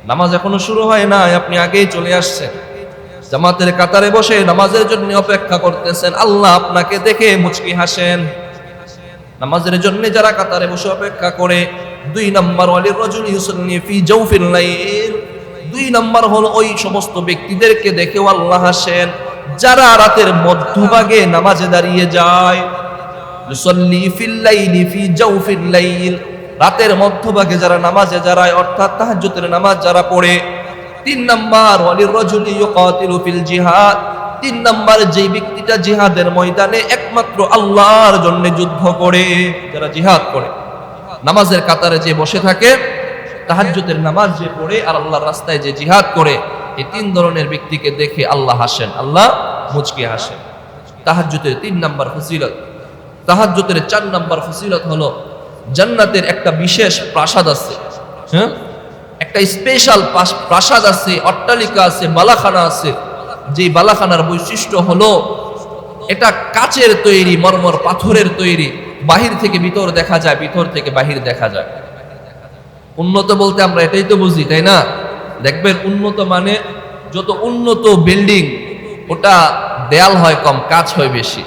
নামাজ এখনো শুরু হয় না, আপনি আগেই চলে আসছেন, জামাতের কাতারে বসে নামাজের জন্য অপেক্ষা করতেছেন, আল্লাহ আপনাকে দেখে মুচকি হাসেন। নামাজের জন্য যারা কাতারে বসে অপেক্ষা করে। দুই নম্বর ওয়ালির রাজুল ইউসাল্লি ফি জাওফিল লাইল, দুই নম্বর হলো ওই সমস্ত ব্যক্তিদেরকে দেখেও আল্লাহ হাসেন যারা রাতের মধ্যভাগে নামাজে দাঁড়িয়ে যায়। ইউসাল্লি ফিল লাইলি ফি জাওফিল লাইল, রাতের মধ্যভাগে যারা নামাজে দাঁড়ায় অর্থাৎ তাহাজ্জুদের নামাজ যারা পড়ে। তিন নম্বর ওয়ালির রাজুলি ইউকাতিলু ফিল জিহাদ, তিন নম্বর যেই ব্যক্তিটা জিহাদের ময়দানে একমাত্র আল্লাহর জন্য যুদ্ধ করে, যারা জিহাদ করে, নামাজের কাতারে যে বসে থাকে, তাহাজ্জুদের নামাজ যে পড়ে আর আল্লাহর রাস্তায় যে জিহাদ করে, এই তিন ধরনের ব্যক্তিকে দেখে আল্লাহ হাসেন, আল্লাহ মুচকি হাসেন। তাহাজ্জুদের তিন নম্বর ফজিলত। তাহাজ্জুদের চার নম্বর ফজিলত হলো জান্নাতের একটা বিশেষ প্রাসাদ আছে, হ্যাঁ, একটা স্পেশাল প্রাসাদ আছে, অট্টালিকা আছে, বালাখানা আছে। যে বালাখানার বৈশিষ্ট্য হলো এটা কাচের তৈরি, মরমর পাথরের তৈরি, বাহির থেকে ভিতর দেখা যায়, ভিতর থেকে বাহির দেখা যায়। উন্নত বলতে আমরা এটাই তো বুঝি, তাই না? দেখবেন উন্নত মানে যত উন্নত বিল্ডিং ওটা দেয়াল হয় কম, কাচ হয় বেশি,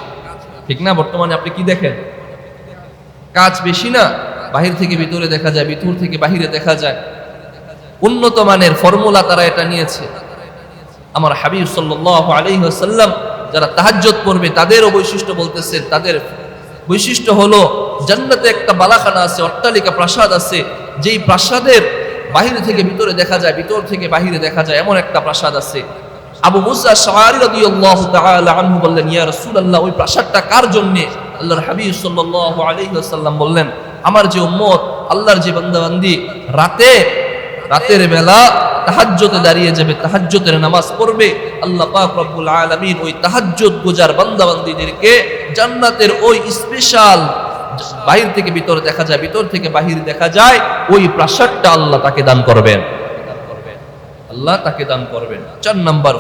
ঠিক না? বর্তমানে আপনি কি দেখেন? কাচ বেশি না, বাহির থেকে ভিতরে দেখা যায়, ভিতর থেকে বাহিরে দেখা যায়। উন্নত মানের ফর্মুলা তারা এটা নিয়েছে। আমার হাবিব সাল্লাল্লাহু আলাইহি ওয়াসাল্লাম যারা তাহাজ্জুদ পড়বে তাদেরও বৈশিষ্ট্য বলতেছেন। তাদের বৈশিষ্ট্য হলো জান্নাতে একটা বালাখানা আছে, অট্টালিকা প্রাসাদ আছে, যেই প্রাসাদের বাহির থেকে ভিতরে দেখা যায়, ভিতর থেকে বাহিরে দেখা যায়, এমন একটা প্রাসাদ আছে। আবু মুসা আশআরী রাদিয়াল্লাহু তাআলা আনহু বললেন, ইয়া রাসূলুল্লাহ, ওই প্রাসাদটা কার জন্য? আল্লাহর হাবিব সাল্লাল্লাহু আলাইহি ওয়াসাল্লাম বললেন, আমার যে উম্মত, আল্লাহর যে বান্দা বান্দি রাতের বেলা তাহাজ্জুদে দাঁড়িয়ে যাবে, তাহাজ্জুদের নামাজ পড়বে, আল্লাহ পাক রব্বুল আলামিন ওই তাহাজ্জুদ গুজার বান্দা বান্দীদেরকে জান্নাতের ওই স্পেশাল বাহির থেকে ভিতর দেখা যায়, ভিতর থেকে বাহির দেখা যায়, ওই প্রাসাদটা আল্লাহ তাকে দান করবেন, আল্লাহ তাকে দান করবেন। 4 নম্বর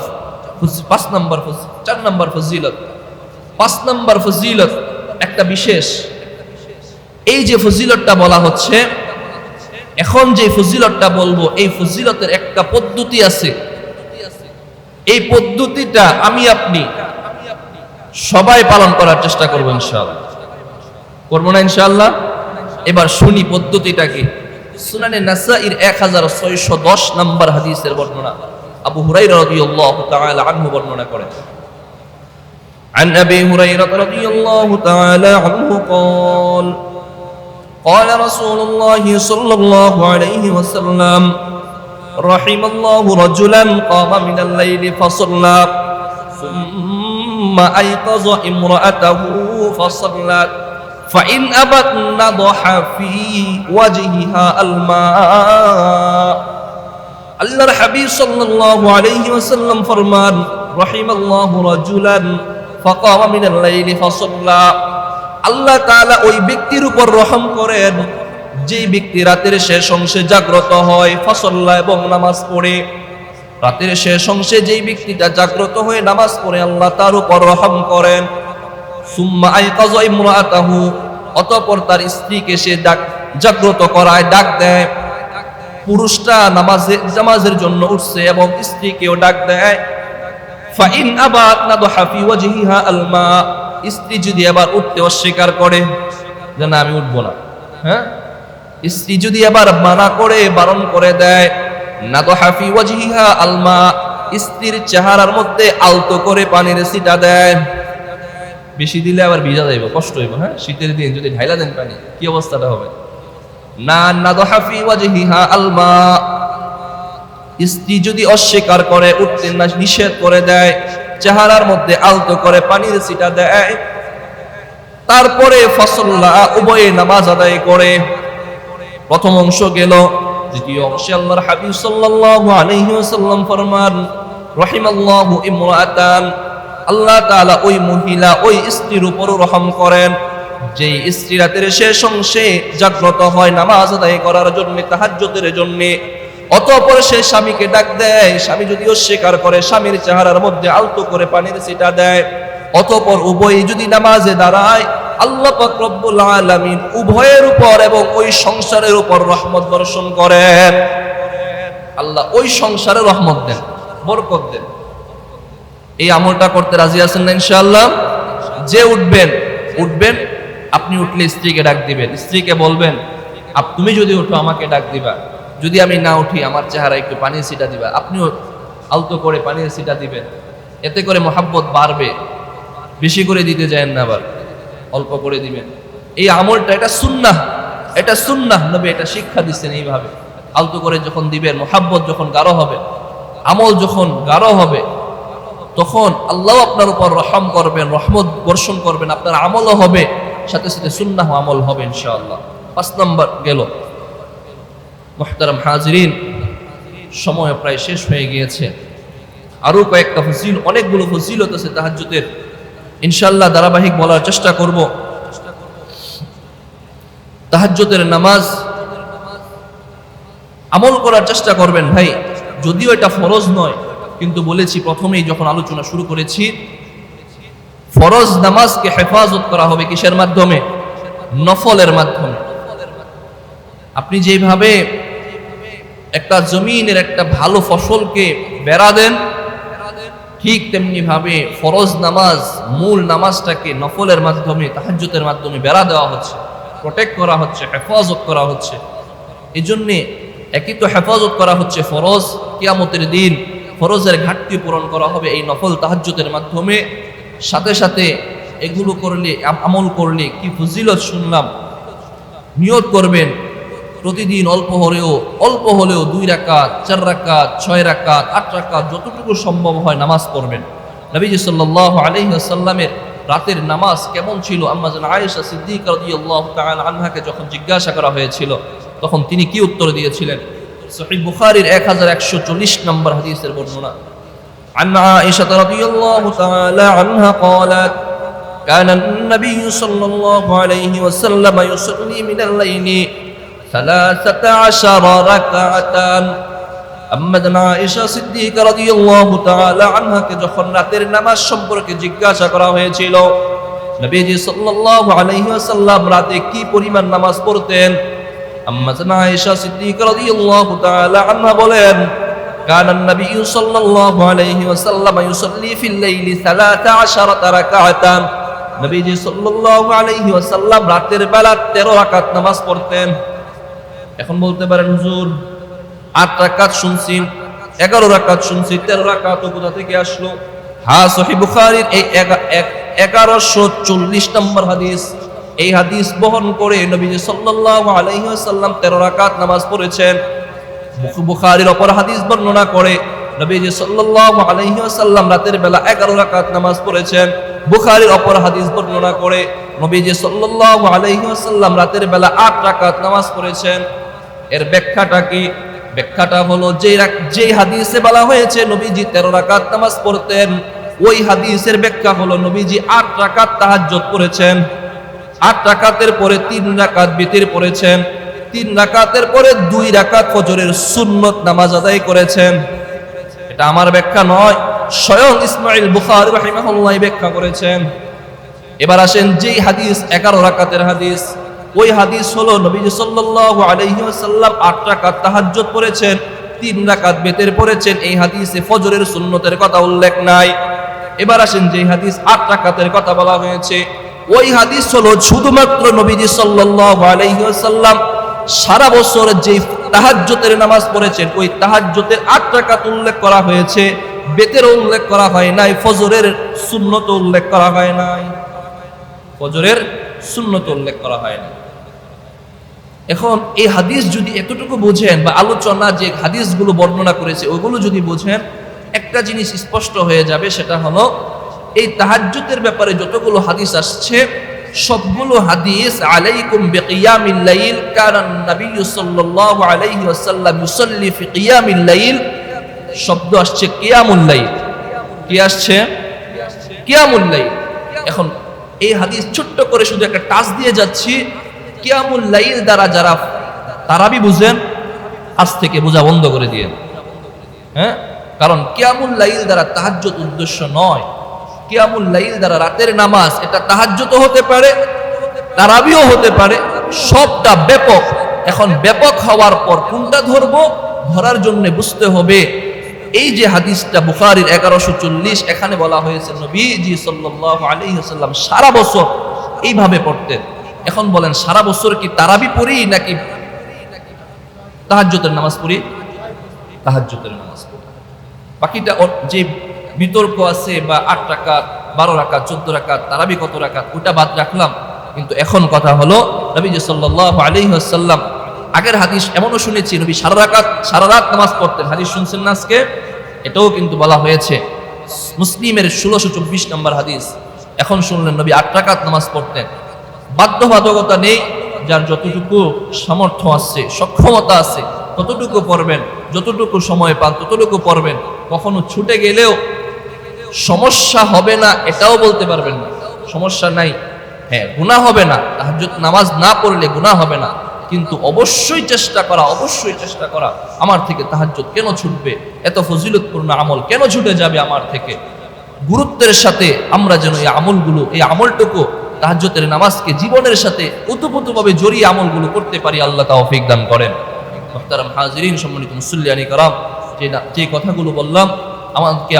ফজিলত। 5 নম্বর ফজিলত একটা বিশেষ, এই যে ফজিলতটা বলা হচ্ছে, এখন যে ফজিলতটা বলবো, এই ফজিলতের একটা পদ্ধতি আছে। এই পদ্ধতিটা আমি আপনি সবাই পালন করার চেষ্টা করবো ইনশাআল্লাহ। করবো না ইনশাআল্লাহ? এবার শুনি পদ্ধতিটা কি। সুনানে নাসাঈর 1610 নম্বর হাদিসের বর্ণনা আবু হুরায়রা রাদিয়াল্লাহু তাআলা আনহু বর্ণনা করেন। عن أبي هريرة رضي الله تعالى عنه قال قال رسول الله صلى الله عليه وسلم رحم الله رجلا قام من الليل فصلى ثم أيقظ امرأته فصلت فإن أبت نضح في وجهها الماء আল্লাহর হাবিব সাল্লাল্লাহু আলাইহি ওয়াসাল্লাম ফরমান, রাহিমাল্লাহু রাজুলান ফাকামা মিনাল লাইলি ফাসাল্লা, আল্লাহ তাআলা ওই ব্যক্তির উপর রহম করেন যেই ব্যক্তি রাতের শেষ অংশে জাগ্রত হয়, ফাসাল্লা এবং নামাজ পড়ে। রাতের শেষ অংশে যেই ব্যক্তিটা জাগ্রত হয়ে নামাজ পড়ে আল্লাহ তার উপর রহম করেন। সুম্মা আইকাযা ইমরাআতাহু, অতঃপর তার স্ত্রীকে সে জাগ্রত করায়, ডাক দেয়। পুরুষটা নামাজের জন্য উঠছে এবং স্ত্রীকেও ডাক দেয়। ফাইন আবাত নাদহা ফি ওয়াজহিহা আলমা, স্ত্রী যদি আবার উঠতে অস্বীকার করে যে না আমি উঠবো না, হ্যাঁ, স্ত্রী যদি আবার মানা করে, বারণ করে দেয়, নাদহা ফি ওয়াজহিহা আলমা, স্ত্রীর চেহারার মধ্যে আলতো করে পানির ছিটা দেয়। বেশি দিলে আবার ভিজা যাইব, কষ্ট হইব। হ্যাঁ, শীতের দিন যদি ঢাইলা দেন পানি, কি অবস্থাটা হবে? না নাদহা ফি ওয়াজহিহা আলমা, স্ত্রী যদি অস্বীকার করে, উঠতে না নিষেধ করে দেয়, চেহারার মধ্যে আলতো করে পানির ছিটা দেয়, তারপরে ফাসাল্লা, উভয়ে নামাজ আদায় করে। প্রথম অংশ গেল। দ্বিতীয় অংশে আল্লাহর হাবিব সাল্লাল্লাহু আলাইহি ওয়াসাল্লাম ফরমান, রাহিমাল্লাহু ইমরাআতান, আল্লাহ তাআলা ওই মহিলা, ওই স্ত্রীর উপর রহম করেন যেই স্ত্রী রাতের শেষ অংশে জাগ্রত হয় নামাজ আদায় করার জন্য, তাহাজ্জুদের জন্য। অতঃপর সে স্বামীকে ডাক দেয়, স্বামী যদি অস্বীকার করে স্বামীর চেহারার মধ্যে আলতো করে পানির ছিটা দেয়। অতঃপর উভয়ই যদি নামাজে দাঁড়ায়, আল্লাহ পাক রব্বুল আলামিন উভয়ের উপর এবং ওই সংসারের উপর রহমত বর্ষণ করেন। আল্লাহ ওই সংসারে রহমত দেন, বরকত দেন। এই আমলটা করতে রাজি আছেন না ইনশাআল্লাহ? যে উঠবেন, আপনি উঠলে স্ত্রীকে ডাক দিবেন, স্ত্রীকে বলবেন তুমি যদি উঠো আমাকে ডাক দিবা, যদি আমি না উঠি আমার চেহারা একটু পানির ছিটা দিবা, আপনিও আলতো করে পানির ছিটা দিবেন। এতে করে মহাব্বত বাড়বে। বেশি করে দিতে যায়েন না, আবার অল্প করে দিবেন। এই আমলটা এটা সুন্নাহ, নবী এটা শিক্ষা দিচ্ছেন। এইভাবে আলতো করে যখন দিবেন, মহাব্বত যখন গাঢ় হবে, আমল যখন গাঢ় হবে, তখন আল্লাহ আপনার উপর রহম করবেন, রহমত বর্ষণ করবেন, আপনার আমলও হবে, সাথে সাথে সুন্নাহ আমল হবে ইনশাআল্লাহ। 5 নম্বর গেল। মুহতারাম হাজিরিন, সময় প্রায় শেষ হয়ে গিয়েছে। আরো কয়েকটা অনেকগুলো ফজিলত আছে তাহাজ্জুদের, ইনশাআল্লাহ ধারাবাহিক বলার চেষ্টা করব। তাহাজ্জুদের নামাজ আমল করার চেষ্টা করবেন ভাই, যদিও এটা ফরজ নয়, কিন্তু বলেছি প্রথমেই যখন আলোচনা শুরু করেছি, ফরজ নামাজকে হেফাজত করা হবে কিসের মাধ্যমে? নফলের মাধ্যমে। আপনি যেভাবে একটা জমিনের একটা ভালো ফসলকে বেড়া দেন, ঠিক তেমনি ভাবে ফরজ নামাজ, মূল নামাজটাকে নফলের মাধ্যমে, তাহাজ্জুদের মাধ্যমে বেড়া দেওয়া হচ্ছে, প্রোটেক্ট করা হচ্ছে, হেফাজত করা হচ্ছে। এই জন্যে একই তো হেফাজত করা হচ্ছে ফরজ, কিয়ামতের দিন ফরজের ঘাটতি পূরণ করা হবে এই নফল তাহাজ্জুদের মাধ্যমে। সাথে সাথে এগুলো করলে, আমল করলে কি ফজিলত শুনলাম। নিয়ত করবেন প্রতিদিন অল্প হলেও 2 রাকাত, 4 রাকাত, 6 রাকাত, 8 রাকাত, যতটুকু সম্ভব হয় নামাজ পড়বেন। নবীজি সাল্লাল্লাহু আলাইহি ওয়াসাল্লামের রাতের নামাজ কেমন ছিল? আম্মা জান আয়েশা সিদ্দিকা রাদিয়াল্লাহু তাআলা আনহাকে যখন জিজ্ঞাসা করা হয়েছিল, তখন তিনি কি উত্তর দিয়েছিলেন? সহিহ বুখারীর 1140 নম্বর হাদিসের বর্ণনা। عن عائشة رضي الله تعالى عنها قالت كان النبي صلى الله عليه وسلم يصلي من الليل 13 ركعة। আম্মা জান আয়েশা সিদ্দিকা রাদিয়াল্লাহু তাআলা আনহাকে যখন রাতের নামাজ সম্পর্কে জিজ্ঞাসা করা হয়েছিল, নবীজি সাল্লাল্লাহু আলাইহি ওয়াসাল্লাম রাতে কি পরিমাণ নামাজ পড়তেন, আম্মা জান আয়েশা সিদ্দিকা রাদিয়াল্লাহু তাআলা আনহা বলেন, কানা নবী সাল্লাল্লাহু আলাইহি ওয়াসাল্লাম ইউসাল্লি ফিল লাইলি 13 রাকাতান। নবীজি সাল্লাল্লাহু আলাইহি ওয়াসাল্লাম রাতের বেলা 13 রাকাত নামাজ পড়তেন। এখন বলতে পারেন হুজুর 8 রাকাত শুনছি, 11 রাকাত শুনছি, 13 রাকাত কোথা থেকে আসলো? হ্যাঁ, সহিহ বুখারীর এই 1140 নম্বর হাদিস, এই হাদিস বহন করে নবীজি সাল্লাল্লাহু আলাইহি ওয়াসাল্লাম 13 রাকাত নামাজ পড়েছেন। বুখারীর অপর হাদিস বর্ণনা করে নবীজি সাল্লাল্লাহু আলাইহি ওয়াসাল্লাম রাতের বেলা 11 রাকাত নামাজ পড়েছেন। বুখারীর অপর হাদিস বর্ণনা করে নবীজি সাল্লাল্লাহু আলাইহি ওয়াসাল্লাম রাতের বেলা 8 রাকাত নামাজ পড়েছেন। এর ব্যাখ্যাটা কি? ব্যাখ্যাটা হলো যেই হাদিসে বলা হয়েছে নবীজি 13 রাকাত নামাজ পড়তেন, ওই হাদিসের ব্যাখ্যা হলো নবীজি 8 রাকাত তাহাজ্জুদ করেছেন, 8 রাকাতের পরে 3 রাকাত বিতির পড়েছেন, 3 রাকাতের পরে 2 রাকাত ফজরের সুন্নত নামাজ আদায় করেছেন। এটা আমার ব্যাখ্যা নয়, স্বয়ং ইসমাঈল বুখারী রাহিমাহুল্লাহ ব্যাখ্যা করেছেন। এবার আসেন যেই হাদিস 11 রাকাতের হাদিস, ওই হাদিস হলো নবীজি সাল্লাল্লাহু আলাইহি ওয়াসাল্লাম 8 রাকাত তাহাজ্জুদ পড়েছেন, 3 রাকাত বিতির পড়েছেন। এই হাদিসে ফজরের সুন্নতের কথা উল্লেখ নাই। এবার আসেন যেই হাদিস 8 রাকাতের কথা বলা হয়েছে, ওই হাদিস হলো শুধুমাত্র নবীজি সাল্লাল্লাহু আলাইহি ওয়াসাল্লাম সারা বছর যে তাহাজ্জুদের নামাজ পড়েছেন, ওই তাহাজ্জুদের 8 রাকাত উল্লেখ করা হয়েছে, বেতের উল্লেখ করা হয় নাই, ফজরের সুন্নত উল্লেখ করা হয় নাই, ফজরের সুন্নত উল্লেখ করা হয় না। এখন এই হাদিস যদি এতটুকু বুঝেন, বা আলোচনা যে হাদিসগুলো বর্ণনা করেছে ওগুলো যদি বুঝেন, একটা জিনিস স্পষ্ট হয়ে যাবে, সেটা হলো এই তাহাজ্জুদের ব্যাপারে যতগুলো হাদিস আসছে সবগুলো হাদিস আলাইকুম বিকিয়ামিল লাইল কারণ নবী সাল্লাল্লাহু আলাইহি ওয়াসাল্লাম ইউসাল্লি ফি কিয়ামিল লাইল শব্দ আসছে কিয়ামুল লাইল। কি আসছে? কিয়ামুল লাইল। এখন এই হাদিস ছোট্ট করে শুধু একটা টাচ দিয়ে যাচ্ছি। কিয়ামুল লাইল দ্বারা যারা তারাবি বুঝেন আজ থেকে বোঝা বন্ধ করে দিয়ে, হ্যাঁ, কারণ কিয়ামুল লাইল দ্বারা তাহাজ্জুদ উদ্দেশ্য নয়। কিয়ামুল লাইল দ্বারা রাতের নামাজ, এটা তাহাজ্জুদও হতে পারে, তারাবিও হতে পারে, সবটা ব্যাপক। এখন ব্যাপক হওয়ার পর কোনটা ধরবো, ধরার জন্য বুঝতে হবে এই যে হাদিসটা বুখারীর 1140, এখানে বলা হয়েছে নবীজি সাল্লাল্লাহু আলাইহি ওয়াসাল্লাম সারা বছর এইভাবে পড়তেন। এখন বলেন সারা বছর কি তারাবি পড়ি নাকি তাহাজ্জুদের নামাজ পড়ি? তাহাজ্জুদের নামাজ পড়ি। বাকিটা যে বিতর্ক আছে বা 8 রাকাত, 12 রাকাত, 14 রাকাত, তারাবি কত রাকাত, ওটা বাদ রাখলাম। কিন্তু এখন কথা হলো নবীজি সাল্লাল্লাহু আলাইহি ওয়াসাল্লাম, আগের হাদিস এমনও শুনেছি নবী সারা রাত নামাজ পড়তেন, হাদিস শুনছেন না আজকে? এটাও কিন্তু বলা হয়েছে মুসলিমের 1624 নম্বর হাদিস। এখন শুনলেন নবী 8 রাকাত নামাজ পড়তেন। বাধ্যবাধকতা নেই, যার যতটুকু সামর্থ্য আছে, সক্ষমতা আছে ততটুকু পড়বেন, যতটুকু সময় পান ততটুকু পড়বেন। কখনো ছুটে গেলেও সমস্যা হবে না এটাও বলতে পারবেন না, সমস্যা নাই, হ্যাঁ গুনাহ হবে না, তাহাজ্জুদ নামাজ না পড়লে গুনাহ হবে না, কিন্তু অবশ্যই চেষ্টা করা আমার থেকে তাহাজ্জুদ কেন ছুটবে, এত ফজিলতপূর্ণ আমল কেন ছুটে যাবে আমার থেকে। গুরুত্বের সাথে আমরা যেন এই আমলগুলো, এই আমলটুকু তাহাজ্জুদের নামাজকে জীবনের সাথে ওতপ্রোতভাবে জড়িয়ে আমলগুলো করতে পারি। আল্লাহ তৌফিক দান করেন। মুহতারাম হাজিরিন, সম্মানিত মুসল্লিয়ানি কেরাম, যে কথাগুলো বললাম আমাকে